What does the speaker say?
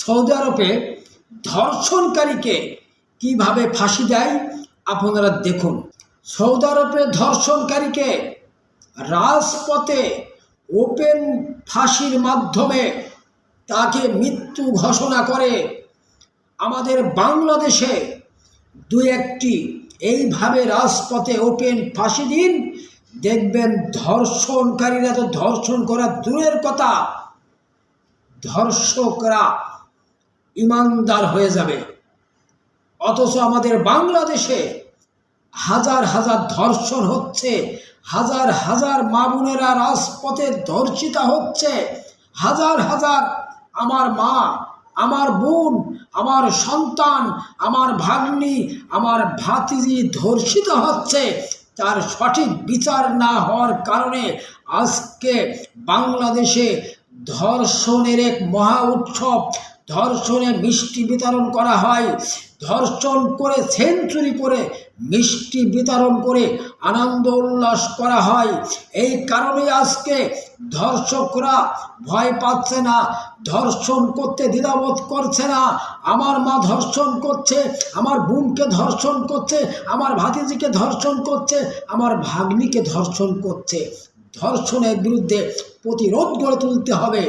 Saudi আরবে ধর্ষণকারীকে কিভাবে ফাঁসি দেয় আপনারা দেখুন। সৌদি আরবে ধর্ষণকারীকে রাজপথে ওপেন ফাঁসির মাধ্যমে তাকে মৃত্যু ঘোষণা করে। আমাদের বাংলাদেশে দুই একটি এইভাবে রাজপথে ওপেন ফাঁসি দিন, দেখবেন ধর্ষণকারীরা তো ধর্ষণ করা দূরের কথা, ধর্ষকরা ইমানদার হয়ে যাবে। অথচ আমাদের বাংলাদেশে হাজার হাজার ধর্ষণ হচ্ছে, হাজার হাজার মা বোনেরা রাজপথে ধর্ষিতা হচ্ছে, হাজার হাজার আমার মা, আমার বোন, আমার সন্তান, আমার ভাগ্নি, আমার ভাতিজি ধর্ষিত হচ্ছে। তার সঠিক বিচার না হওয়ার কারণে আজকে বাংলাদেশে ধর্ষণের এক মহা উৎসব, ধর্ষণে মিষ্টি বিতরণ করা হয়, ধর্ষণ করে সেঞ্চুরি করে মিষ্টি বিতরণ করে আনন্দ উল্লাস করা হয়। এই কারণে আজকে ধর্ষকরা ভয় পাচ্ছে না, ধর্ষণ করতে দ্বিধাবোধ করছে না। আমার মা ধর্ষণ করছে, আমার বোনকে ধর্ষণ করছে, আমার ভাতিজিকে ধর্ষণ করছে, আমার ভাগ্নিকে ধর্ষণ করছে। ধর্ষণের বিরুদ্ধে প্রতিরোধ গড়ে তুলতে হবে।